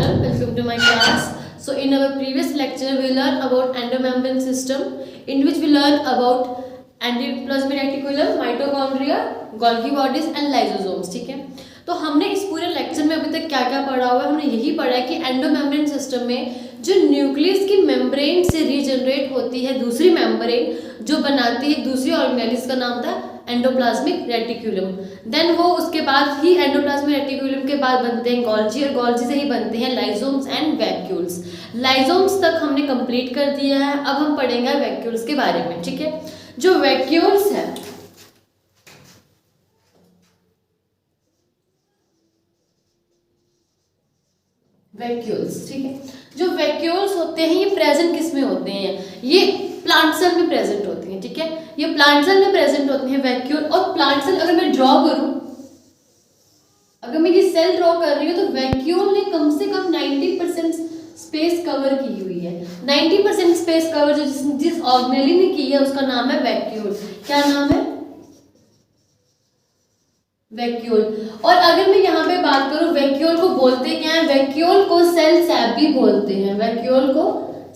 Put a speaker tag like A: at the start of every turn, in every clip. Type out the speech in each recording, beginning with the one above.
A: everyone, welcome to my class. So in our previous lecture we learned about endomembrane system, in which we learned about endoplasmic reticulum, mitochondria, Golgi bodies and lysosomes. ठीक है, तो हमने इस पूरे lecture में अभी तक क्या क्या पढ़ा हुआ है? हमने यही पढ़ा है कि एंडोमेम्ब्रेन सिस्टम में जो न्यूक्लियस की मेम्ब्रेन से रीजनरेट होती है दूसरी मेम्ब्रेन जो बनाती है दूसरी ऑर्गेनेल, का नाम था एंडोप्लाज्मिक रेटिकुलम। देन वो उसके बाद ही एंडोप्लाज्मिक रेटिकुलम के बाद बनते हैं गोल्जी, और गोल्जी से ही बनते हैं लाइसोम्स एंड वैक्यूल्स। लाइसोम्स तक हमने कंप्लीट कर दिया है, अब हम पढ़ेंगे वैक्यूल्स के बारे में। ठीक है, जो वैक्यूल्स है, वैक्यूल्स, ठीक है, जो वैक्यूल्स होते हैं ये प्रेजेंट किस में होते हैं? ये प्लांट सेल में प्रेजेंट होती हैं। ठीक है, ये प्लांट सेल में प्रेजेंट होती हैं वैक्यूल। और प्लांट सेल अगर मैं ड्रॉ करूं, अगर मैं ये सेल ड्रॉ कर रही हूँ तो वैक्यूल ने कम से कम 90% स्पेस कवर की हुई है। 90% स्पेस कवर जो जिस ऑर्गेनेली ने की है उसका नाम है वैक्यूल। क्या नाम है? वैक्यूल। और अगर मैं यहाँ पे बात करूं, वैक्यूल को बोलते क्या है? वैक्यूल को सेल सैप भी बोलते हैं, वैक्यूल को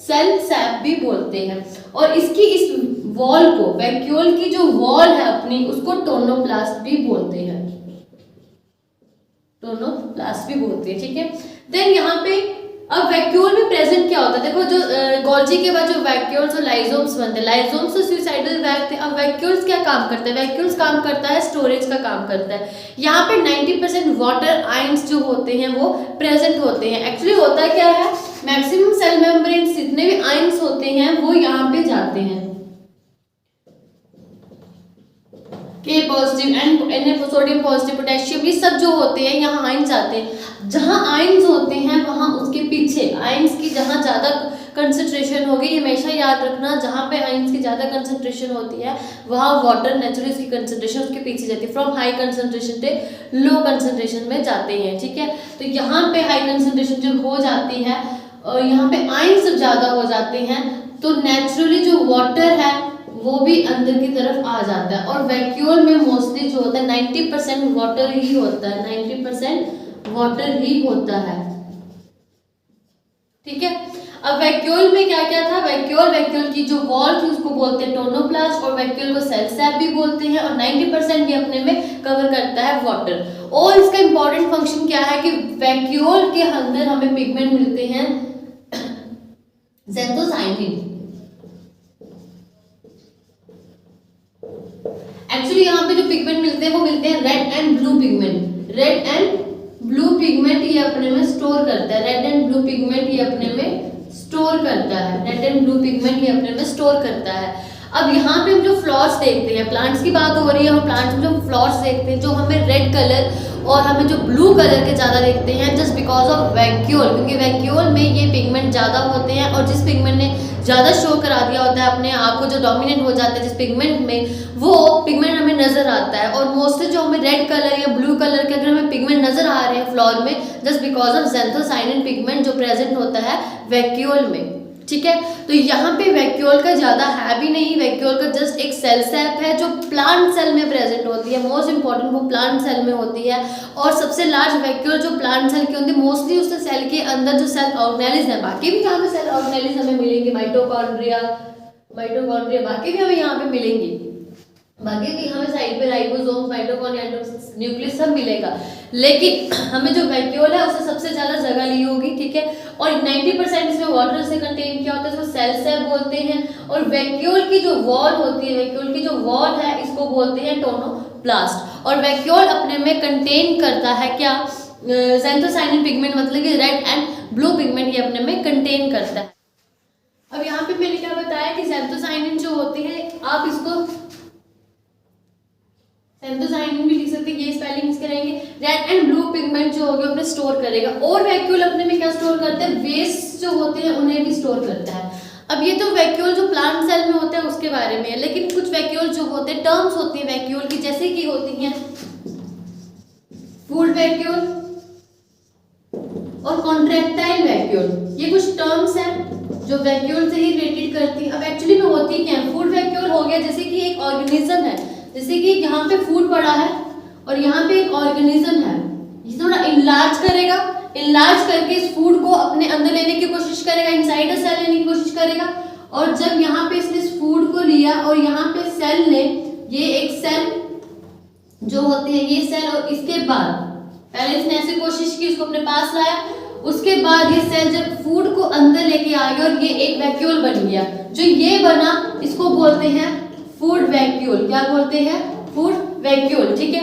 A: सेल सैप भी बोलते हैं। और इसकी इस वॉल को, वैक्यूल की जो वॉल है अपनी, उसको टोनोप्लास्ट भी बोलते हैं, टोनोप्लास्ट भी बोलते हैं। ठीक है, देन यहाँ पे अब वैक्यूल में प्रेजेंट क्या होता है? देखो, जो गोल्जी के बाद जो वैक्यूल्स और लाइसोम्स बनते हैं, लाइसोम्स तो सुइसाइडल वैक थे। अब वैक्यूल्स क्या काम करते हैं? वैक्यूल्स काम करता है स्टोरेज का काम करता है। यहाँ पे 90% वाटर आयंस जो होते हैं वो प्रेजेंट होते हैं। एक्चुअली होता क्या है, मैक्सिमम सेल मेम्ब्रेन जितने भी आयंस होते हैं वो यहाँ पे जाते हैं, के positive and sodium positive, potassium, ये सब जो होते हैं यहाँ आयंस आते हैं। जहाँ आयंस होते हैं वहाँ उसके पीछे आयंस की जहाँ ज़्यादा कंसंट्रेशन होगी, ये हमेशा याद रखना, जहाँ पे आयंस की ज़्यादा कंसंट्रेशन होती है वहाँ वाटर नेचुरली उसकी कंसंट्रेशन उसके पीछे जाती है। फ्रॉम हाई कंसंट्रेशन से लो कंसंट्रेशन में जाते हैं। ठीक है, तो यहाँ पे हाई कंसंट्रेशन जब हो जाती है और यहाँ पे आयंस जब ज़्यादा हो जाते हैं तो नेचुरली जो वाटर है वो भी अंदर की तरफ आ जाता है। और वैक्यूल में मोस्टली जो होता है 90% वाटर ही होता है, 90% वाटर ही होता है। ठीक है, अब वैक्यूल में क्या क्या था? वैक्यूल की जो वॉल थी उसको बोलते हैं टोनोप्लास्ट, और वैक्यूल को सेल सैप भी बोलते हैं। और 90% ये अपने में कवर करता है वाटर। और इसका इंपॉर्टेंट फंक्शन क्या है कि वैक्यूल के अंदर हमें पिगमेंट मिलते हैं ज़ैंथोसाइनिन। एक्चुअली यहाँ पे जो पिगमेंट मिलते हैं वो मिलते हैं red and blue pigment. Red and blue pigment ये अपने में स्टोर करता है, रेड एंड ब्लू पिगमेंट ये अपने में स्टोर करता है, रेड एंड ब्लू पिगमेंट ये अपने में स्टोर करता है। अब यहाँ पे हम जो फ्लावर्स देखते हैं, प्लांट्स की बात हो रही है, हम प्लांट्स में जो फ्लावर्स देखते हैं जो हमें रेड कलर और हमें जो ब्लू कलर के ज़्यादा देखते हैं, जस्ट बिकॉज ऑफ वैक्यूल, क्योंकि वैक्यूल में ये पिगमेंट ज़्यादा होते हैं। और जिस पिगमेंट ने ज़्यादा शो करा दिया होता है अपने आप को, जो डोमिनेंट हो जाता है जिस पिगमेंट में, वो पिगमेंट हमें नजर आता है। और मोस्टली जो हमें रेड कलर या ब्लू कलर के अगर हमें पिगमेंट नजर आ रहे हैं फ्लावर में, जस्ट बिकॉज ऑफ ज़ैंथोसाइनिन पिगमेंट जो प्रेजेंट होता है वैक्यूल में। ठीक है, तो यहाँ पे वैक्यूल का ज़्यादा है भी नहीं, वैक्यूल का जस्ट एक सेल सैप है जो प्लांट सेल में प्रेजेंट होती है। मोस्ट इंपॉर्टेंट वो प्लांट सेल में होती है। और सबसे लार्ज वैक्यूल जो प्लांट सेल की होती है, मोस्टली उस सेल के अंदर जो सेल ऑर्गेनेलिज है, बाकी भी यहाँ पे सेल ऑर्गेनेलिज हमें मिलेंगे, माइटोकॉन्ड्रिया बाकी भी हमें यहाँ पे मिलेंगी, बाकी भी हमें साइड पे राइबोसोम, माइटोकॉन्ड्रिया, न्यूक्लियस सब मिलेगा। लेकिन हमें जो वैक्यूल है उससे सबसे ज्यादा जगह ली होगी। ठीक है, और 90% इसमें वाटर से कंटेन किया होता है, इसको सेल सैप बोलते हैं। और वैक्यूल की जो वॉल होती है, वैक्यूल की जो वॉल है इसको बोलते हैं टोनोप्लास्ट। और वैक्यूल अपने में कंटेन करता है क्या? ज़ैंथोसाइनिन पिगमेंट, मतलब कि रेड एंड ब्लू पिगमेंट ये अपने में कंटेन करता है। अब यहाँ पे मैंने क्या बताया कि ज़ैंथोसाइनिन जो होते हैं, आप इसको ज़ैंथोसाइनिन भी लिख सकते हैं, ये स्पेलिंग इसके रहेंगे। रेड एंड ब्लू पिगमेंट जो होगा अपने स्टोर करेगा। और वैक्यूल अपने में क्या स्टोर करता है? वेस्ट जो होते हैं उन्हें भी स्टोर करता है। अब ये तो वैक्यूल जो प्लांट सेल में होता है उसके बारे में है, लेकिन कुछ वैक्यूल जो होते हैं, टर्म्स होती हैं वैक्यूल की, जैसे कि होती हैं फूड वैक्यूल और कॉन्ट्रैक्टाइल वैक्यूल। ये कुछ टर्म्स हैं जो वैक्यूल से ही रिलेटेड करती है। अब एक्चुअली में होती क्या है? फूड वैक्यूल हो गया जैसे कि एक ऑर्गेनिज्म है, जैसे कि यहाँ पे फूड पड़ा है और यहाँ पे एक ऑर्गेनिज्म है, ये थोड़ा इनलार्ज करेगा, इनलार्ज करके इस फूड को अपने अंदर लेने की कोशिश करेगा, इनसाइड द सेल लेने की कोशिश करेगा। और जब यहाँ पे इसने इस फूड को लिया और यहाँ पे सेल ने, ये एक सेल जो होती है ये सेल, और इसके बाद पहले इसने ऐसे कोशिश की इसको अपने पास लाया, उसके बाद ये सेल जब फूड को अंदर लेके आ गया और ये एक वैक्यूल बन गया, जो ये बना इसको बोलते हैं फूड वैक्यूल। क्या बोलते हैं? Food vacuole. ठीक है,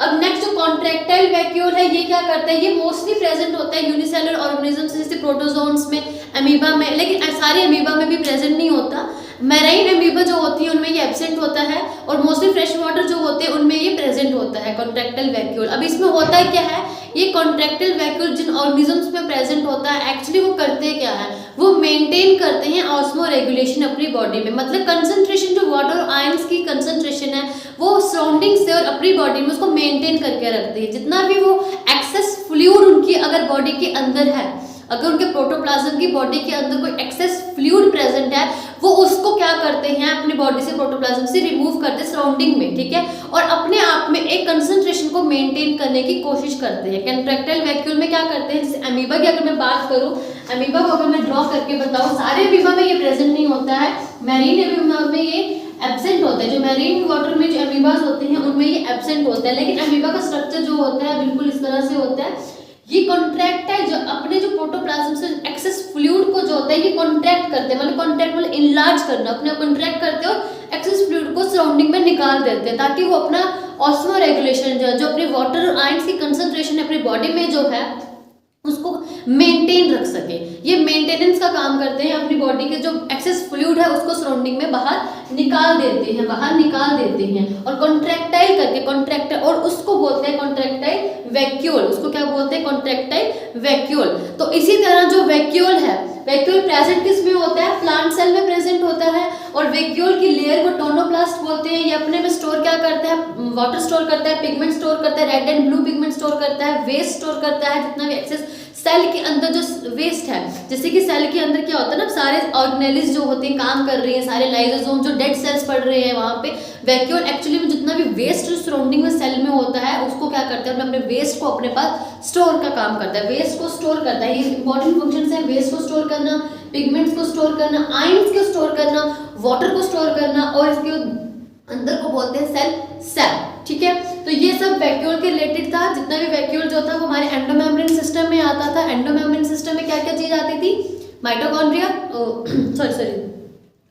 A: अब नेक्स्ट जो कॉन्ट्रैक्टाइल वैक्यूल है, ये क्या करता है? ये मोस्टली प्रेजेंट होता है यूनिसेलुलर ऑर्गेनिजम्स जैसे प्रोटोजोन्स में, अमीबा में, लेकिन सारे अमीबा में भी प्रेजेंट नहीं होता। मैराइन अमीबा जो होती है उनमें ये एब्सेंट होता है, और मोस्टली फ्रेश वाटर जो होते हैं उनमें ये प्रेजेंट होता है कॉन्ट्रैक्टाइल वैक्यूल। अब इसमें होता है क्या है, ये कॉन्ट्रैक्टाइल वैक्यूल जिन ऑर्गेनिजम्स में प्रेजेंट होता है, एक्चुअली वो करते क्या है, वो मेंटेन करते हैं ऑस्मो रेगुलेशन अपनी बॉडी में। मतलब कंसंट्रेशन जो वाटर और आयंस की कंसंट्रेशन है वो सराउंडिंग से और अपनी बॉडी में उसको मेंटेन करके रखते हैं। जितना भी वो एक्सेस फ्लूइड उनकी अगर बॉडी के अंदर है, अगर उनके प्रोटोप्लाज्म की बॉडी के अंदर कोई एक्सेस फ्लूइड प्रेजेंट है, वो उसको क्या करते हैं अपनी बॉडी से, प्रोटोप्लाज्म से रिमूव करते हैं सराउंडिंग में। ठीक है, और अपने आप में एक कंसंट्रेशन को मेंटेन करने की कोशिश करते हैं। कॉन्ट्रैक्टाइल वैक्यूल में क्या करते हैं, जैसे अमीबा की अगर मैं बात करूं, अमीबा को अगर मैं ड्रॉ करके बताऊं, सारे अमीबा में ये प्रेजेंट नहीं होता है, मैरीन अमीबा में ये एब्सेंट होता है। जो मैरीन वाटर में जो अमीबास होते हैं उनमें ये एब्सेंट होता है, लेकिन अमीबा का स्ट्रक्चर जो होता है बिल्कुल इस तरह से होता है। ये कॉन्ट्रैक्टाइल जो अपने जो प्रोटोप्लाज्म से एक्सेस फ्लूइड को जो होता है ये कॉन्ट्रैक्ट करते हैं, मतलब कॉन्ट्रैक्ट मतलब इनलार्ज करना, अपने आप कॉन्ट्रैक्ट करते हैं और एक्सेस फ्लूइड को सराउंडिंग में निकाल देते हैं, ताकि वो अपना ऑस्मो रेगुलेशन जो अपने वाटर और आयंस की कंसंट्रेशन अपनी बॉडी में जो है उसको मेंटेन रख सके। ये मेंटेनेंस का काम करते हैं, अपनी बॉडी के जो एक्सेस फ्लूइड है उसको सराउंडिंग में बाहर निकाल देते हैं, और कॉन्ट्रैक्टाइल करके कॉन्ट्रैक्टाइल, और उसको बोलते हैं कॉन्ट्रैक्टाइल वैक्यूल। उसको क्या बोलते हैं? Contractile vacuole. तो इसी तरह जो वैक्यूल है, वैक्यूल प्रेजेंट किस में होता है? प्लांट सेल में प्रेजेंट होता है, और वैक्यूल की लेयर को टोनोप्लास्ट बोलते हैं। ये अपने में स्टोर क्या करता है? वाटर स्टोर करता है, पिगमेंट स्टोर करता है, red and blue pigment store करता है, वेस्ट स्टोर करता है, जितना भी एक्सेस सेल के अंदर जो वेस्ट है, जैसे कि सेल के अंदर क्या होता है ना, सारे ऑर्गेनेलिज जो होते हैं काम कर रही हैं, सारे लाइसोसोम जो डेड सेल्स पड़ रहे हैं वहां पे, वैक्यूल एक्चुअली में जितना भी वेस्ट जो सराउंडिंग में सेल में होता है उसको क्या करता है, अपने वेस्ट को अपने पास स्टोर का काम करता है, वेस्ट को स्टोर करता है। ये इंपॉर्टेंट फंक्शन है, वेस्ट को स्टोर करना, पिगमेंट्स को स्टोर करना, आयंस को स्टोर करना, वाटर को स्टोर करना, और इसके अंदर को बोलते हैं सेल। ठीक है, तो ये सब वैक्यूल के रिलेटेड था। जितना भी वैक्यूल जो था वो हमारे एंडोमेम्ब्रेन सिस्टम में आता था। एंडोमेम्ब्रेन सिस्टम में क्या क्या चीज आती थी? माइटोकॉन्ड्रिया,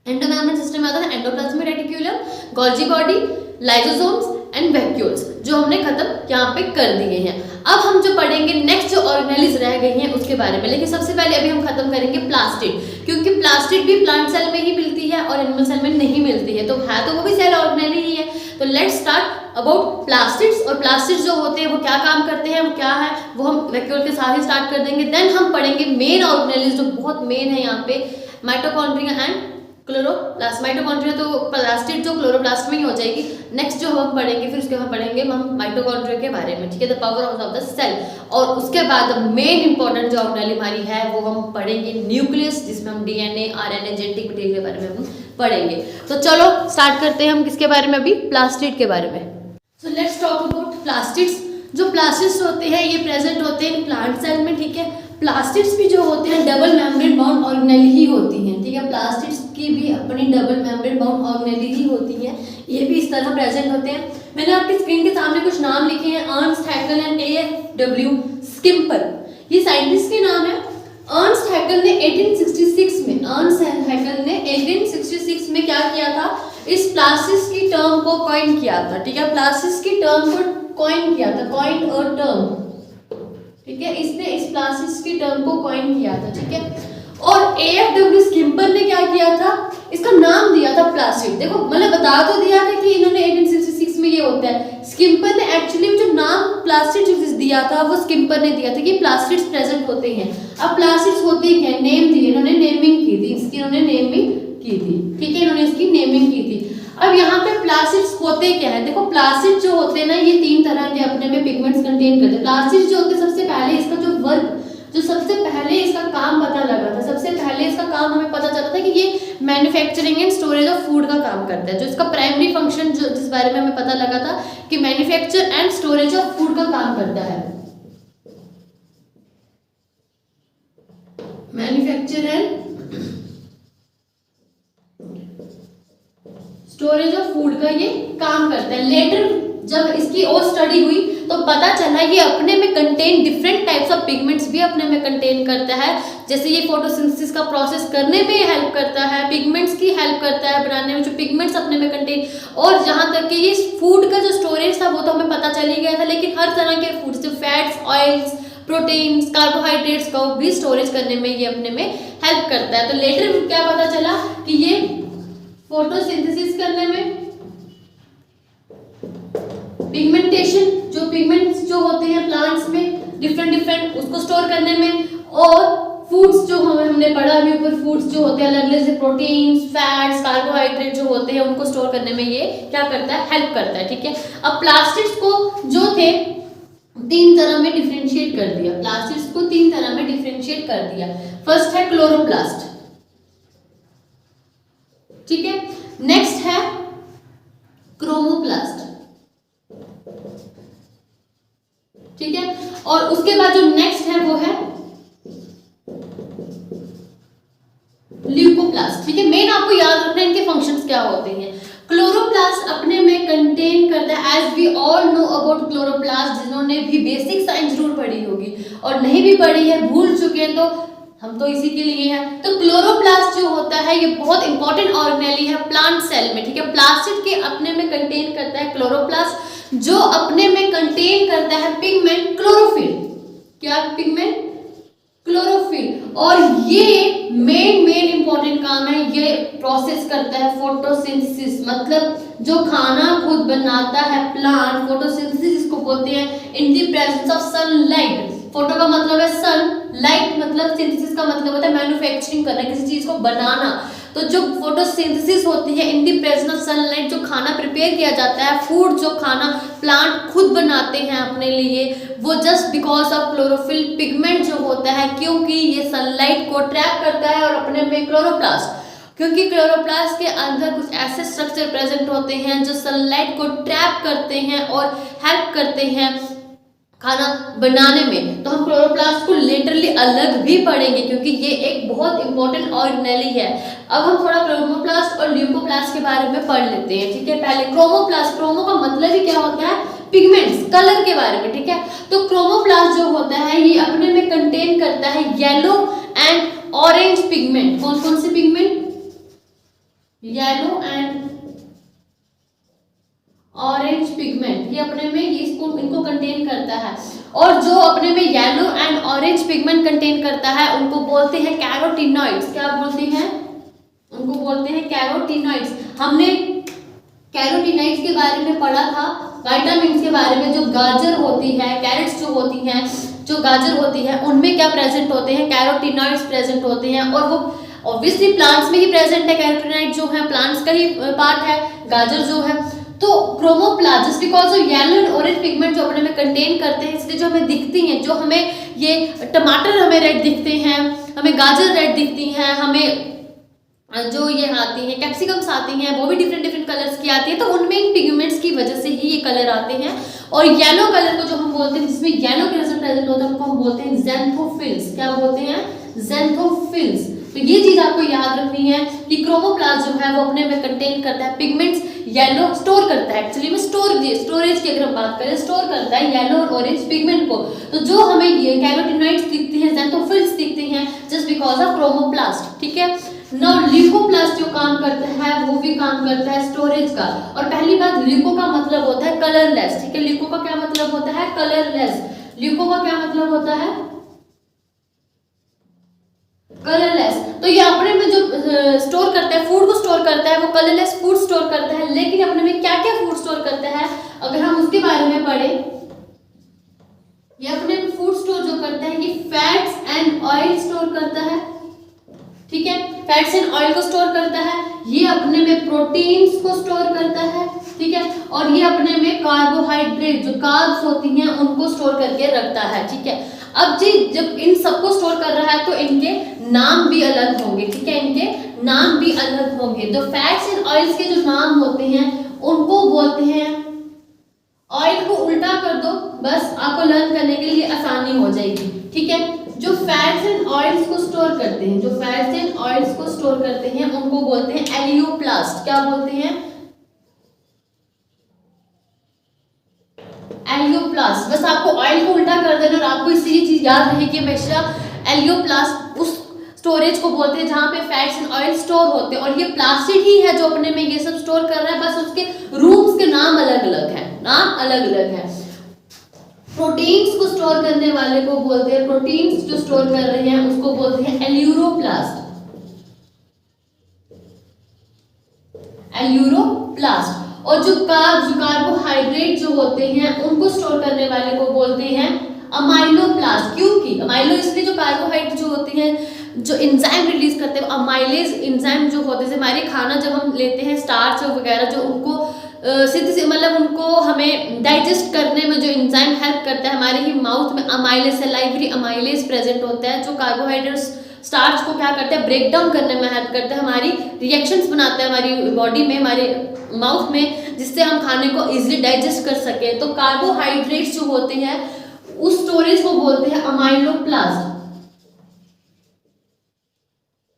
A: एंडोमेम्ब्रेन सिस्टम में आता था endoplasmic reticulum, Golgi body, lysosomes and vacuoles, जो हमने खत्म यहाँ पे कर दिए हैं। अब हम जो पढ़ेंगे नेक्स्ट जो ऑर्गेनेलिज रह गई हैं उसके बारे में, लेकिन सबसे पहले अभी हम खत्म करेंगे प्लास्टिड, क्योंकि प्लास्टिड भी प्लांट सेल में ही मिलती है और एनिमल सेल में नहीं मिलती है, तो वो भी सेल ऑर्गेनेल ही है। तो लेट्स स्टार्ट अबाउट प्लास्टिड्स। और प्लास्टिड्स जो होते हैं वो क्या काम करते हैं, वो क्या है, वो हम वैक्यूल के साथ ही स्टार्ट कर देंगे। देन हम पढ़ेंगे मेन ऑर्गेनेलिज जो बहुत मेन है यहाँ पे, माइटोकॉन्ड्रिया एंड क्लोरोप्लास्ट। माइटोकॉन्ड्रिया तो प्लास्टिड जो क्लोरोप्लास्ट में ही हो जाएगी। नेक्स्ट जो हम पढ़ेंगे फिर उसके बाद पढ़ेंगे हम माइटोकॉन्ड्रिया के बारे में, ठीक है, the power of the cell. और उसके बाद मेन इंपॉर्टेंट जो ऑर्गेनेल हमारी है वो हम पढ़ेंगे न्यूक्लियस, जिसमें हम डीएनए, आरएनए, जेनेटिक मटेरियल के बारे में हम पढ़ेंगे। तो चलो स्टार्ट करते हैं हम किसके बारे में, अभी प्लास्टिड के बारे में। So let's talk about plastids. जो प्लास्टिड्स होते हैं ये प्रेजेंट होते हैं प्लांट सेल में, ठीक है। प्लास्टिड्स भी जो होते हैं डबल मेम्ब्रेन बाउंड ऑर्गेनेल ही होती हैं, ठीक है। प्लास्टिड्स की भी अपनी डबल मेम्ब्रेन बाउंड ऑर्गेनेल ही होती हैं, ये भी इस तरह प्रेजेंट होते हैं। मैंने आपकी स्क्रीन के सामने कुछ नाम लिखे हैं, अर्नस्ट हैकेल एंड A.W. स्किम्पर, ये साइंटिस्ट के नाम है। अर्नस्ट हैकेल ने 1866 में क्या किया था, इस प्लास्टिड्स की टर्म को कॉइन किया था, ठीक है। प्लास्टिड्स की टर्म को कॉइन किया था, कॉइन और टर्म, ठीक है, इसने इस प्लास्टिड्स की टर्म को कॉइन किया था, ठीक है। और A.W. स्किम्पर ने क्या किया था, इसका नाम दिया था प्लास्टिड। देखो मतलब बता तो दिया था कि इन्होंने 1866 में ये होता है, स्किम्पर ने एक्चुअली जो नाम प्लास्टिड दिया था वो स्किम्पर ने दिया था कि प्लास्टिड्स प्रेजेंट होते हैं। अब प्लास्टिड्स होते हैं क्या, नेम दिए, इन्होंने नेमिंग की थी, इसकी इन्होंने नेमिंग की थी, ठीक है, इन्होंने इसकी नेमिंग की थी। अब यहाँ पे प्लास्टिड्स होते क्या है, देखो प्लास्टिड जो होते हैं ना ये 3 तरह के अपने में पिगमेंट्स कंटेन करते हैं। प्लास्टिड जो होते हैं सबसे पहले इसका जो वर्क, जो सबसे पहले इसका काम पता लगा था, सबसे पहले इसका काम हमें पता चला था कि ये manufacturing and storage of food का काम करता है। जो इसका प्राइमरी फंक्शन जो जिस बारे में हमें पता लगा था कि manufacture and storage of food का काम करता है। Manufacture and storage of food का ये काम करता है। लेटर जब इसकी और स्टडी हुई तो पता चला ये अपने में contain different types of pigments भी अपने में कंटेन करता है। जैसे ये फोटोसिंथेसिस का प्रोसेस करने में हेल्प करता है, पिगमेंट्स की हेल्प करता है बनाने में, जो पिगमेंट्स अपने में कंटेन। और जहाँ तक कि ये फूड का जो स्टोरेज था वो तो हमें पता चल ही गया था, लेकिन हर तरह के फूड जो फैट्स, ऑयल्स, प्रोटीन्स, कार्बोहाइड्रेट्स का भी स्टोरेज करने में ये अपने में हेल्प करता है। तो लेटर क्या पता चला कि ये फोटोसिंथेसिस करने में, पिगमेंटेशन जो पिगमेंट्स जो होते हैं प्लांट्स में डिफरेंट उसको स्टोर करने में, और फूड्स जो हमने पढ़ा अभी ऊपर, फूड्स जो होते हैं अलग अलग से प्रोटीन्स, फैट्स, कार्बोहाइड्रेट जो होते हैं उनको स्टोर करने में ये क्या करता है, हेल्प करता है। ठीक है, अब प्लास्टिक्स को जो थे 3 तरह में डिफरेंशिएट कर दिया, प्लास्टिक्स को 3 तरह में डिफरेंशिएट कर दिया। फर्स्ट है क्लोरोप्लास्ट, ठीक है, नेक्स्ट है क्रोमोप्लास्ट, ठीक है, और उसके बाद जो नेक्स्ट है वो है ल्यूकोप्लास्ट। ठीक है, मेन आपको याद रखना है इनके फंक्शंस क्या होते हैं। क्लोरोप्लास्ट अपने में कंटेन करता है, as we all know about chloroplast, जिन्होंने भी बेसिक साइंस जरूर पढ़ी होगी और नहीं भी पढ़ी है, भूल चुके हैं, तो हम तो इसी के लिए हैं। तो क्लोरोप्लास्ट जो होता है ये बहुत इंपॉर्टेंट ऑर्गेनेली है प्लांट सेल में। ठीक है, प्लास्टिड के अपने में कंटेन करता है क्लोरोप्लास्ट, जो अपने में कंटेन करता है पिगमेंट क्लोरोफिल। क्या पिगमेंट? क्लोरोफिल। और ये मेन इंपॉर्टेंट काम है, ये प्रोसेस करता है फोटोसिंथेसिस, मतलब जो खाना खुद बनाता है प्लांट, फोटोसिंथेसिस इसको बोलते हैं in the presence of sunlight. Photo का मतलब है सन, लाइट मतलब सिंथेसिस का मतलब होता है मैन्युफैक्चरिंग करना, किसी चीज को बनाना। तो जो फोटोसिंथेसिस होती है in the presence of sunlight, जो खाना प्रिपेयर किया जाता है, फूड जो खाना प्लांट खुद बनाते हैं अपने लिए, वो just because of chlorophyll pigment जो होता है, क्योंकि ये सनलाइट को ट्रैप करता है। और अपने में क्लोरोप्लास्ट, क्योंकि क्लोरोप्लास्ट के अंदर कुछ ऐसे स्ट्रक्चर प्रेजेंट होते हैं जो सनलाइट को ट्रैप करते हैं और हेल्प करते हैं खाना बनाने में। तो हम क्लोरोप्लास्ट को लिटरली अलग भी पढ़ेंगे, क्योंकि ये एक बहुत इंपॉर्टेंट ऑर्गेनेली है। अब हम थोड़ा क्रोमोप्लास्ट और ल्यूकोप्लास्ट के बारे में पढ़ लेते हैं। ठीक है, पहले क्रोमोप्लास्ट, क्रोमो का मतलब ही क्या होता है, पिगमेंट्स, कलर के बारे में। ठीक है, तो क्रोमोप्लास्ट जो होता है ये अपने में कंटेन करता है येलो एंड ऑरेंज पिगमेंट। कौन कौन से pigment? Yellow and orange pigment, ये अपने में इनको कंटेन करता है। और जो अपने में yellow and orange pigment contain करता है उनको बोलते हैं कैरोटीनॉइड्स। क्या बोलते हैं? उनको बोलते हैं कैरोटीनॉइड्स। हमने कैरोटीनॉइड्स के बारे में पढ़ा था, विटामिन के बारे में। जो गाजर होती है, कैरेट्स जो होती हैं, जो गाजर होती है, उनमें क्या प्रेजेंट होते हैं, कैरोटीनॉइड्स प्रेजेंट होते हैं। और वो ऑब्वियसली प्लांट्स में ही प्रेजेंट है, कैरोटीनॉइड जो है प्लांट्स का ही पार्ट है, गाजर जो है। तो chromoplast just because of yellow and orange pigment जो अपने में कंटेन करते हैं, इसलिए जो हमें दिखती हैं, जो हमें ये टमाटर हमें रेड दिखते हैं, हमें गाजर रेड दिखती हैं, हमें जो ये आती हैं कैप्सिकम्स आती हैं, वो भी डिफरेंट कलर्स की आती है। तो उनमें इन पिगमेंट्स की वजह से ही ये कलर आते हैं। और येलो कलर को जो हम बोलते हैं, जिसमें येलो कलर प्रेजेंट होता है, उनको हम बोलते हैं ज़ैंथोफिल्स। क्या बोलते हैं? ज़ैंथोफिल्स। तो ये चीज आपको याद रखनी है कि क्रोमोप्लास्ट जो है वो अपने में कंटेन करता है पिगमेंट्स, येलो स्टोर करता है, एक्चुअली में स्टोरेज की अगर हम बात करें, स्टोर करता है येलो और ऑरेंज पिगमेंट को। तो जो हमें ये कैरोटीनॉइड्स दिखते हैं, ज़ैंथोफिल्स दिखते हैं, जस्ट बिकॉज ऑफ क्रोमोप्लास्ट। ठीक है, नाउ ल्यूकोप्लास्ट जो काम करता है वो भी काम करता है स्टोरेज का। और पहली बात, ल्यूको का मतलब होता है कलरलेस। ठीक है, ल्यूको का क्या मतलब होता है? कलरलेस। ल्यूको का क्या मतलब होता है? कलरलेस। तो ये अपने में जो स्टोर करता है, फूड को स्टोर करता है, वो कलरलेस फूड स्टोर करता है। लेकिन अपने में क्या क्या फूड स्टोर करता है, अगर हम उसके बारे में पढ़े, ये अपने फूड स्टोर जो करता है, ये फैट्स एंड ऑयल स्टोर करता है। ठीक है, फैट्स एंड ऑयल को स्टोर करता है। ये अपने में प्रोटीन्स को स्टोर करता है। ठीक है, और ये अपने में कार्बोहाइड्रेट जो कार्ब्स होती हैं उनको स्टोर करके रखता है। ठीक है, अब जी जब इन सबको स्टोर कर रहा है तो इनके नाम भी अलग होंगे। ठीक है, इनके नाम भी अलग होंगे। तो फैट्स एंड ऑयल्स के जो नाम होते हैं उनको बोलते हैं, ऑयल को उल्टा कर दो, बस आपको लर्न करने के लिए आसानी हो जाएगी। ठीक है, जो फैट्स एंड ऑयल्स को स्टोर करते हैं, जो फैट्स एंड ऑयल्स को स्टोर करते हैं उनको बोलते हैं एलियोप्लास्ट। क्या बोलते हैं? एलियोप्लास्ट। बस आपको ऑयल को उल्टा कर देना और आपको इससे ये चीज याद रहेगी हमेशा, एलियोप्लास्ट उस स्टोरेज को बोलते हैं जहां पे फैट्स एंड ऑयल स्टोर होते हैं, और ये प्लास्टिड ही है जो अपने में ये सब स्टोर कर रहा है, बस उसके रूम्स के नाम अलग अलग है, नाम अलग अलग है। प्रोटीन्स को स्टोर करने वाले को बोलते हैं, प्रोटीन्स जो स्टोर कर रहे हैं उसको बोलते हैं एल्यूरोप्लास्ट, एल्यूरोप्लास्ट। और जो कार्बोहाइड्रेट जो होते हैं उनको स्टोर करने वाले को बोलते हैं अमाइलोप्लास्ट। क्योंकि अमाइलो इसलिए, जो कार्बोहाइड्रेट जो होती हैं जो एंजाइम रिलीज करते हैं, अमाइलेज एंजाइम जो होते हैं, हमारे खाना जब हम लेते हैं स्टार्च वगैरह जो उनको मतलब उनको हमें डाइजेस्ट करने में जो एंजाइम हेल्प करता है, हमारे ही माउथ में अमाइलेज सलाइवरी अमाइलेज प्रेजेंट होता है जो कार्बोहाइड्रेट स्टार्च को क्या करता है, ब्रेक डाउन करने में हेल्प करता है, हमारी रिएक्शंस बनाता है हमारी बॉडी में, हमारे माउथ में, जिससे हम खाने को इजीली डाइजेस्ट कर सके। तो कार्बोहाइड्रेट्स जो होते हैं उस स्टोरेज को बोलते हैं अमाइलोप्लास्ट।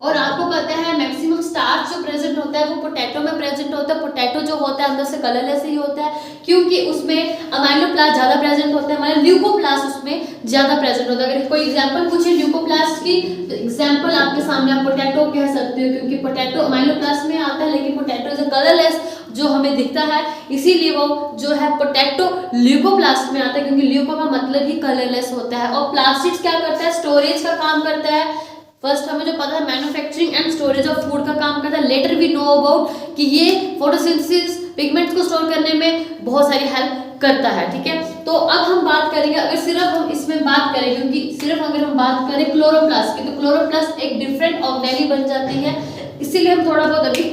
A: और आपको पता है मैक्सिमम स्टार्च जो प्रेजेंट होता है वो पोटैटो में प्रेजेंट होता है। पोटैटो जो होता है अंदर से कलरलेस ही होता है क्योंकि उसमें अमाइलोप्लास्ट ज्यादा प्रेजेंट होता है, हमारा ल्यूकोप्लास्ट उसमें ज्यादा प्रेजेंट होता है। अगर कोई एग्जांपल पूछे ल्यूकोप्लास्ट की, तो एग्जांपल आपके सामने आप पोटैटो कह सकते हो, क्योंकि पोटैटो अमाइलोप्लास्ट में आता है लेकिन पोटैटो इज कलरलेस जो हमें दिखता है, इसीलिए वो जो है पोटैटो ल्यूकोप्लास्ट में आता है, क्योंकि ल्यूको का मतलब ही कलरलेस होता है। और प्लास्टिड्स क्या करता है, स्टोरेज का काम करता है। फर्स्ट हमें जो पता है manufacturing and storage of food का काम करता है, लेटर वी नो अबाउट कि ये फोटोसिंथेसिस पिगमेंट्स को स्टोर करने में बहुत सारी हेल्प करता है। ठीक है, तो अब हम बात करेंगे, अगर सिर्फ हम इसमें बात करें, क्योंकि सिर्फ अगर हम बात करें क्लोरोप्लास्ट की, तो क्लोरोप्लास्ट एक डिफरेंट ऑर्गेनेली बन जाती है, इसीलिए हम थोड़ा बहुत अभी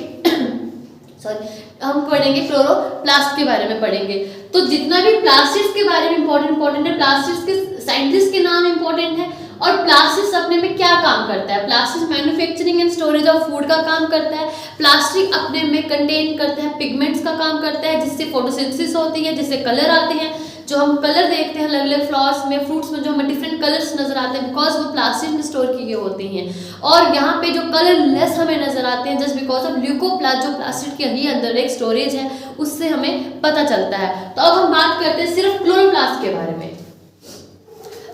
A: हम पढ़ेंगे क्लोरोप्लास्ट के बारे में पढ़ेंगे। तो जितना भी प्लास्टिड्स के बारे में इंपॉर्टेंट है, प्लास्टिड्स के साइंटिस्ट के नाम इंपॉर्टेंट है, और प्लास्टिक अपने में क्या काम करता है, plastic manufacturing and storage of food का काम करता है। प्लास्टिक अपने में कंटेन करता है पिगमेंट्स का काम करता है, जिससे फोटोसिंथेसिस होती है, जिससे कलर आते हैं। जो हम कलर देखते हैं अलग अलग फ्लावर्स में, फ्रूट्स में, जो हमें डिफरेंट कलर्स नजर आते हैं बिकॉज वो प्लास्टिक में स्टोर किए होते हैं। और यहाँ पे जो कलरलेस हमें नजर आते हैं जस्ट बिकॉज ऑफ ल्यूकोप्लास्ट, जो प्लास्टिक के ही अंदर एक स्टोरेज है, उससे हमें पता चलता है। तो अब हम बात करते हैं सिर्फ क्लोरोप्लास्ट के बारे में।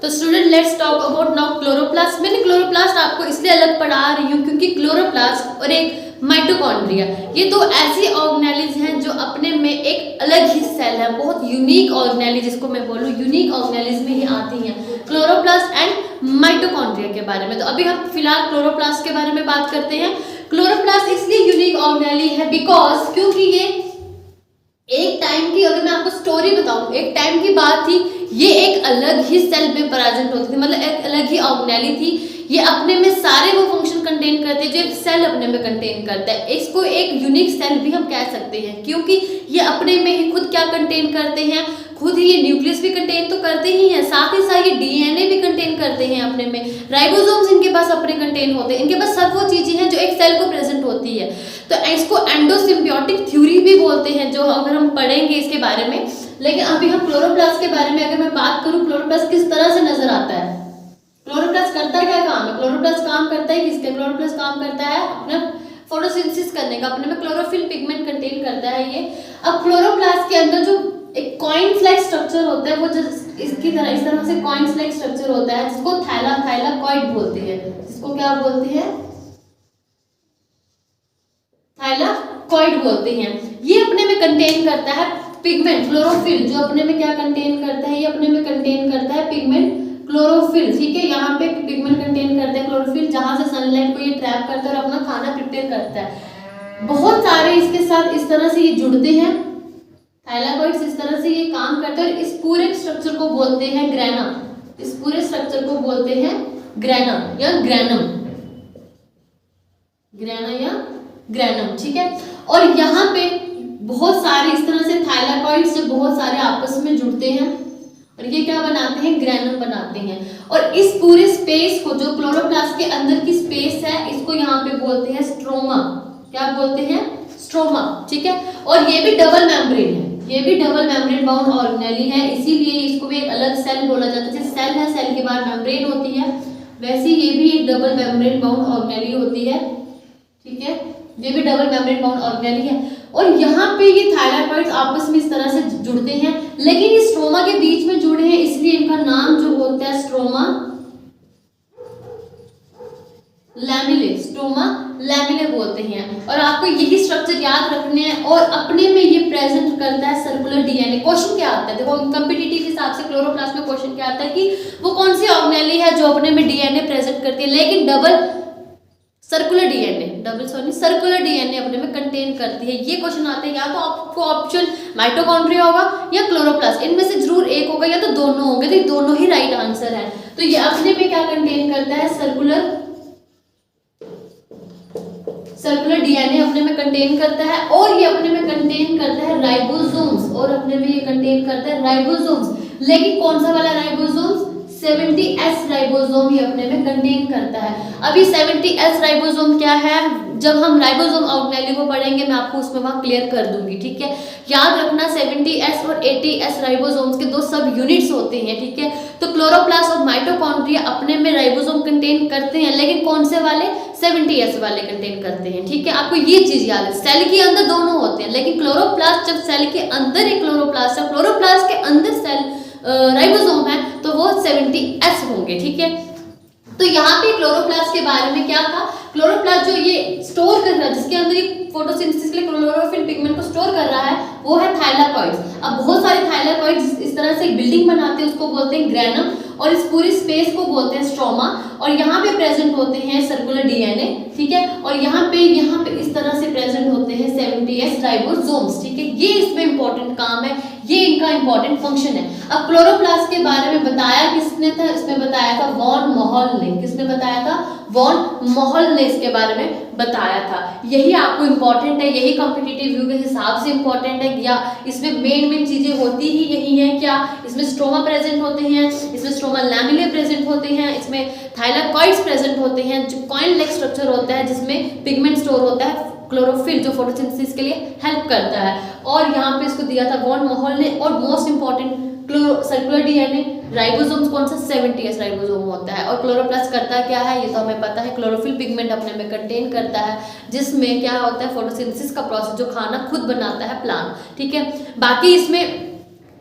A: तो student let's talk about now chloroplast. मैंने क्लोरोप्लास्ट आपको इसलिए अलग पढ़ा रही हूँ क्योंकि क्लोरोप्लास्ट और एक माइटोकॉन्ड्रिया, ये दो ऐसी ऑर्गेनेलीज हैं जो अपने में एक अलग ही सेल है, बहुत यूनिक ऑर्गेनेली, जिसको मैं बोलूँ यूनिक ऑर्गेनेलीज में ही आती हैं, क्लोरोप्लास्ट एंड माइटोकॉन्ड्रिया के बारे में। तो अभी हम फिलहाल क्लोरोप्लास्ट के बारे में बात करते हैं। क्लोरोप्लास्ट इसलिए यूनिक ऑर्गेनेली है बिकॉज क्योंकि ये एक टाइम की, अगर मैं आपको स्टोरी बताऊं, एक टाइम की बात थी, ये एक अलग ही सेल में प्रेजेंट होती थी, मतलब एक अलग ही ऑर्गेनेली थी। ये अपने में सारे वो फंक्शन कंटेन करते हैं जो एक सेल अपने में कंटेन करता है। इसको एक यूनिक सेल भी हम कह सकते हैं क्योंकि ये अपने में ही खुद क्या कंटेन करते हैं, खुद ही ये न्यूक्लियस भी कंटेन तो करते ही हैं, साथ ही साथ ये डीएनए भी कंटेन करते हैं अपने में, राइबोसोम्स इनके पास अपने कंटेन होते हैं, इनके पास सब वो चीजें हैं जो एक सेल को प्रेजेंट होती है। तो इसको एंडोसिम्बियोटिक थ्योरी भी बोलते हैं, जो अगर हम पढ़ेंगे इसके बारे में। लेकिन अभी हम क्लोरोप्लास्ट के बारे में अगर मैं बात करूं, क्लोरोप्लास्ट किस तरह से नजर आता है, क्लोरोप्लास्ट करता क्या काम है, क्लोरोप्लास्ट काम करता है किसका, क्लोरोप्लास्ट काम करता है अपना फोटोसिंथेसिस करने का, अपने में क्लोरोफिल पिगमेंट कंटेन करता है ये। अब क्लोरोप्लास्ट के अंदर जो एक कॉइन लाइक स्ट्रक्चर होता है, वो इसकी तरह इस तरह से कॉइन लाइक स्ट्रक्चर होता है, जिसको थाइलाकॉइड बोलते हैं, जिसको क्या बोलते हैं, थाइलाकॉइड बोलते हैं। ये अपने में कंटेन करता है पिगमेंट क्लोरोफिल, जो अपने में क्या कंटेन करता है, ये अपने में कंटेन करता है पिगमेंट क्लोरोफिल। ठीक है, यहाँ पे पिगमेंट कंटेन करते हैं क्लोरोफिल, जहां से सनलाइट को ये ट्रैप करता है और अपना खाना प्रिपेयर करता है। बहुत सारे इसके साथ इस तरह से ये जुड़ते हैं, थाइलाकॉइड्स इस तरह से ये काम करते हैं, और इस पूरे स्ट्रक्चर को बोलते हैं ग्रेना, इस पूरे स्ट्रक्चर को बोलते हैं ग्रेना या ग्रेनम, ग्रेना या ग्रेनम। ठीक है, और यहाँ पे बहुत सारे इस तरह से थाइलाकॉइड्स जब बहुत सारे आपस में जुड़ते हैं और ये क्या बनाते हैं, ग्रेनम बनाते हैं। और इस पूरे स्पेस को, जो क्लोरोप्लास्ट के अंदर की स्पेस है, इसको यहाँ पे बोलते हैं स्ट्रोमा। क्या बोलते हैं, स्ट्रोमा। ठीक है, और ये भी डबल मेम्ब्रेन है, ये भी डबल मेम्ब्रेन बाउंड ऑर्गेनेली है, इसीलिए इसको भी एक अलग सेल बोला जाता है। जैसे सेल है, सेल के बाहर मेम्ब्रेन होती है, वैसे ये भी एक डबल मेम्ब्रेन बाउंड ऑर्गेनेली होती है, ठीक है, ये भी डबल मेम्ब्रेन बाउंड ऑर्गेनेली है। और यहाँ पे ये थायलाकॉइड्स आपस में इस तरह से जुड़ते हैं, लेकिन ये स्ट्रोमा के बीच में जुड़े हैं, इसलिए इनका नाम जो होता है स्ट्रोमा लैमिले, स्ट्रोमा लैमिले बोलते हैं। और आपको यही स्ट्रक्चर याद रखने हैं और अपने में ये प्रेजेंट करता है सर्कुलर डीएनए। क्वेश्चन क्या आता है, देखो कॉम्पिटिटिव हिसाब से क्लोरोप्लास्ट में क्वेश्चन क्या आता है कि वो कौन सी ऑर्गेनेली है जो अपने में डीएनए प्रेजेंट करती है, लेकिन सर्कुलर डीएनए अपने में कंटेन करती है। ये क्वेश्चन आते हैं, या तो आपको ऑप्शन माइटोकॉन्ड्रिया होगा या क्लोरोप्लास्ट, इनमें से जरूर एक होगा या तो दोनों होंगे, तो ये दोनों ही राइट आंसर है। तो ये अपने में क्या कंटेन करता है, सर्कुलर डीएनए अपने में कंटेन करता है, और ये अपने में कंटेन करता है राइबोसोम्स, और अपने में ये कंटेन करता है राइबोसोम्स। लेकिन कौन सा वाला राइबोसोम्स, 70S राइबोसोम ये अपने में कंटेन करता है। अभी 70S राइबोसोम क्या है, जब हम राइबोसोम ऑर्गेनेली को पढ़ेंगे मैं आपको उसमें वहां क्लियर कर दूंगी, ठीक है। याद रखना 70S और 80S राइबोसोम्स के दो सब यूनिट्स होते हैं, ठीक है। तो क्लोरोप्लास्ट और माइटोकॉन्ड्रिया अपने में राइबोसोम कंटेन करते हैं, लेकिन कौन से वाले, 70S वाले कंटेन करते हैं, ठीक है। आपको ये चीज याद है, सेल के अंदर दोनों होते हैं, लेकिन क्लोरोप्लास्ट जब सेल के अंदर एक क्लोरोप्लास्ट है, क्लोरोप्लास्ट के अंदर सेल राइबोसोम है, तो वो 70S होंगे, ठीक है। तो यहाँ पे क्लोरोप्लास्ट के बारे में क्या था, क्लोरोप्लास्ट जो ये स्टोर कर रहा है, जिसके अंदर ये फोटोसिंथेसिस के लिए क्लोरोफिल पिगमेंट को स्टोर कर रहा है, वो है थाइलाकॉइड्स। अब बहुत सारे थाइलाकॉइड्स इस तरह से बिल्डिंग बनाते हैं, उसको बोलते हैं ग्रेनम, और इस पूरी स्पेस को बोलते हैं स्ट्रोमा, और यहाँ पे प्रेजेंट होते हैं सर्कुलर डीएनए, ठीक है। और यहाँ पे इस तरह से प्रेजेंट होते हैं 70S राइबोसोम्स, ठीक है। ये इसमें इंपॉर्टेंट काम है, ये इनका इंपॉर्टेंट फंक्शन है। अब क्लोरोप्लास्ट के बारे में बताया किसने था, इसमें बताया था वॉन मोहल ने। किसने बताया था, वॉन मोहल ने इसके बारे में बताया था। यही आपको इंपॉर्टेंट है, यही कॉम्पिटिटिव व्यू के हिसाब से इंपॉर्टेंट है, या इसमें मेन चीजें होती ही यही है क्या, इसमें स्ट्रोमा प्रेजेंट होते हैं, इसमें स्ट्रोमा लैमिले प्रेजेंट होते हैं, इसमें थाइलाकॉइड्स प्रेजेंट होते हैं, जो कॉइन लाइक स्ट्रक्चर होता है जिसमें पिगमेंट स्टोर होता है, क्लोरोफिल जो फोटोसिंथेसिस के लिए हेल्प करता है। और यहाँ पे इसको दिया था वॉन मोहल ने। और most important circular DNA ribosomes कौन सा, 70S राइबोसोम होता है। और क्लोरोप्लास्ट करता क्या है, ये तो हमें पता है, क्लोरोफिल पिगमेंट अपने में कंटेन करता है, जिसमें क्या होता है, फोटोसिंथेसिस का प्रोसेस, जो खाना खुद बनाता है प्लांट, ठीक है। बाकी इसमें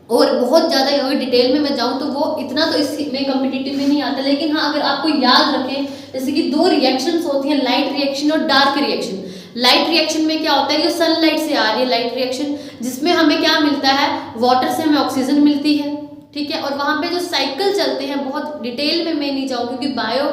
A: और बहुत ज़्यादा अगर डिटेल में मैं जाऊँ तो वो इतना तो इसमें कॉम्पिटिटिव में नहीं आता, लेकिन हाँ अगर आपको याद रखें, जैसे कि दो रिएक्शंस होती हैं, लाइट रिएक्शन और डार्क रिएक्शन। लाइट रिएक्शन में क्या होता है, जो सनलाइट से आ रही है लाइट रिएक्शन, जिसमें हमें क्या मिलता है, वाटर से हमें ऑक्सीजन मिलती है, ठीक है। और वहाँ पे जो साइकिल चलते हैं, बहुत डिटेल में मैं नहीं जाऊँ क्योंकि बायो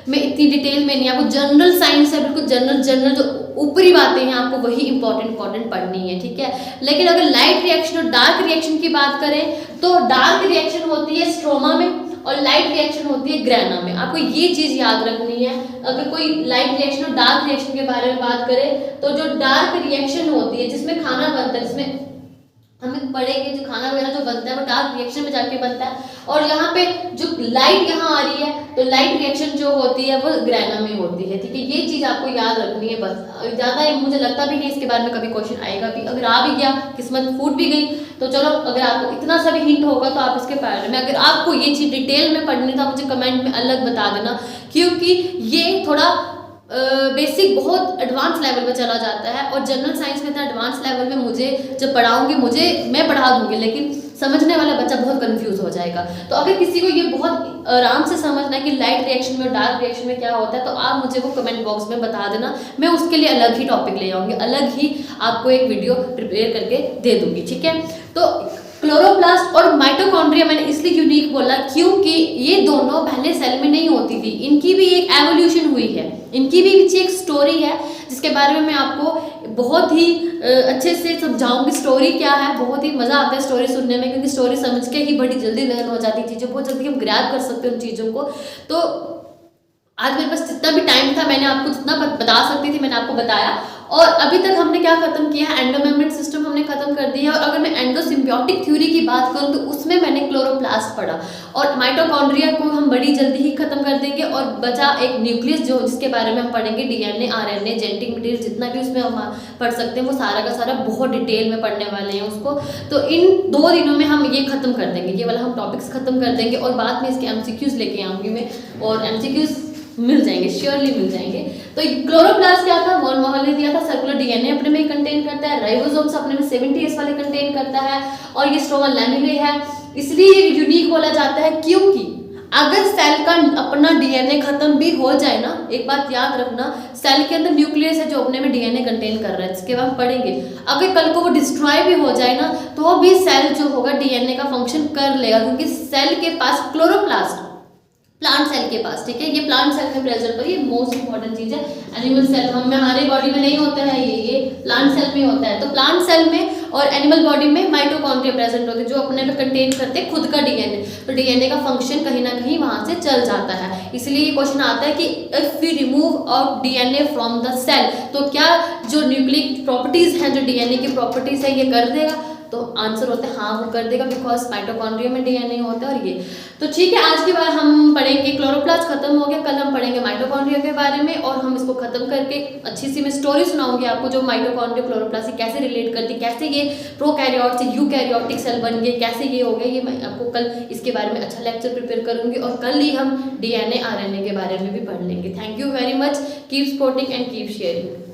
A: में इतनी डिटेल में नहीं, आपको जनरल साइंस है, बिल्कुल जनरल जो ऊपरी बातें हैं आपको वही इंपॉर्टेंट पढ़नी है, ठीक है। लेकिन अगर लाइट रिएक्शन और डार्क रिएक्शन की बात करें तो डार्क रिएक्शन होती है स्ट्रोमा में और लाइट रिएक्शन होती है ग्रेना में। आपको ये चीज याद रखनी है। अगर कोई लाइट रिएक्शन और डार्क रिएक्शन के बारे में बात करें तो जो डार्क रिएक्शन होती है जिसमें खाना बनता है, जिसमें हमें पढ़ेंगे जो खाना वगैरह जो बनता है वो डार्क रिएक्शन में जाके बनता है, और यहाँ पे जो लाइट यहाँ आ रही है तो लाइट रिएक्शन जो होती है वो ग्रेना में होती है, ठीक है। ये चीज आपको याद रखनी है बस। ज्यादा मुझे लगता भी नहीं इसके बारे में कभी क्वेश्चन आएगा भी, अगर आ भी गया किस्मत फूट भी गई तो चलो, अगर आपको इतना सा भी हिंट होगा तो आप इसके बारे में, अगर आपको ये चीज डिटेल में पढ़नी था मुझे कमेंट में अलग बता देना, क्योंकि ये थोड़ा बेसिक बहुत एडवांस लेवल में चला जाता है, और जनरल साइंस में इतना एडवांस लेवल में मुझे जब पढ़ाऊंगी मैं पढ़ा दूंगी, लेकिन समझने वाला बच्चा बहुत कंफ्यूज हो जाएगा। तो अगर किसी को ये बहुत आराम से समझना है कि लाइट रिएक्शन में और डार्क रिएक्शन में क्या होता है, तो आप मुझे वो कमेंट बॉक्स में बता देना, मैं उसके लिए अलग ही टॉपिक ले आऊँगी, अलग ही आपको एक वीडियो प्रिपेयर करके दे दूँगी, ठीक है। तो क्लोरोप्लास्ट और माइटोकॉन्ड्रिया मैंने इसलिए यूनिक बोला क्योंकि ये दोनों पहले सेल में नहीं होती थी, इनकी भी एक एवोल्यूशन हुई है, इनकी भी पीछे एक स्टोरी है जिसके बारे में मैं आपको बहुत ही अच्छे से समझाऊंगी। स्टोरी क्या है, बहुत ही मज़ा आता है स्टोरी सुनने में, क्योंकि स्टोरी समझ के ही बड़ी जल्दी लर्न हो जाती है चीज़ें, बहुत जल्दी हम ग्रैब कर सकते हैं उन चीज़ों को। तो आज मेरे पास जितना भी टाइम था मैंने आपको जितना बता सकती थी मैंने आपको बताया, और अभी तक हमने क्या खत्म किया है, एंडोमेम्ब्रेन सिस्टम हमने खत्म कर दिया है। और अगर मैं एंडोसिम्बियोटिक थ्योरी की बात करूं तो उसमें मैंने क्लोरोप्लास्ट पढ़ा, और माइटोकॉन्ड्रिया को हम बड़ी जल्दी ही खत्म कर देंगे, और बचा एक न्यूक्लियस जो जिसके बारे में हम पढ़ेंगे, डीएनए, आरएनए, जेनेटिक मटेरियल, जितना भी उसमें हम पढ़ सकते हैं वो सारा का सारा बहुत डिटेल में पढ़ने वाले हैं उसको। तो इन 2 दिनों में हम ये खत्म कर देंगे, ये वाला हम टॉपिक्स खत्म कर देंगे, और बाद में इसके एमसीक्यूज लेके आऊंगी मैं, और एमसीक्यूज मिल जाएंगे, श्योरली मिल जाएंगे। तो क्लोरोप्लास्ट क्या था, वॉन मॉहल ने दिया था, सर्कुलर डीएनए अपने में कंटेन करता है, राइबोसोम्स अपने में 70S वाले कंटेन करता है, और ये स्ट्रोमा लैमेले है। इसलिए ये यूनिक बोला जाता है क्योंकि अगर सेल का अपना डीएनए खत्म भी हो जाए ना, एक बात याद रखना, सेल के अंदर न्यूक्लियस है जो अपने में डीएनए कंटेन कर रहा है, जिसके बाद हम पढ़ेंगे, अगर कल को वो डिस्ट्रॉय भी हो जाए ना तो भी सेल जो होगा डीएनए का फंक्शन कर लेगा, क्योंकि सेल के पास क्लोरोप्लास्ट, प्लांट सेल के पास, ठीक है, ये प्लांट सेल में प्रेजेंट है, ये मोस्ट इंपॉर्टेंट चीज है। एनिमल सेल में हमारे बॉडी में नहीं होता है, ये प्लांट सेल में होता है। तो प्लांट सेल में और एनिमल बॉडी में माइटोकॉन्ड्रिया प्रेजेंट होते हैं जो अपने में कंटेन करते हैं खुद का डीएनए। तो डीएनए का फंक्शन कहीं ना कहीं वहां से चल जाता है। इसलिए ये क्वेश्चन आता है कि if we remove out DNA from the cell, तो क्या जो न्यूक्लिक प्रॉपर्टीज हैं, जो डीएनए की प्रॉपर्टीज है, ये कर देगा? तो आंसर होता है हाँ, वो कर देगा, बिकॉज माइटोकॉन्ड्रिया में डीएनए होता है। और ये तो ठीक है, आज की बार हम पढ़ेंगे क्लोरोप्लास्ट, खत्म हो गया, कल हम पढ़ेंगे माइटोकॉन्ड्रिया के बारे में, और हम इसको खत्म करके अच्छी सी मैं स्टोरी सुनाऊंगी आपको, जो माइटोकॉन्ड्रिया क्लोरोप्लास्ट से कैसे रिलेट करती, कैसे ये प्रोकैरियोट से यूकैरियोटिक सेल बन गए, कैसे ये हो गया, ये मैं आपको कल इसके बारे में अच्छा लेक्चर प्रिपेयर करूंगी, और कल ही हम डीएनए आरएनए के बारे में भी पढ़ लेंगे। Thank you very much, keep supporting and keep sharing.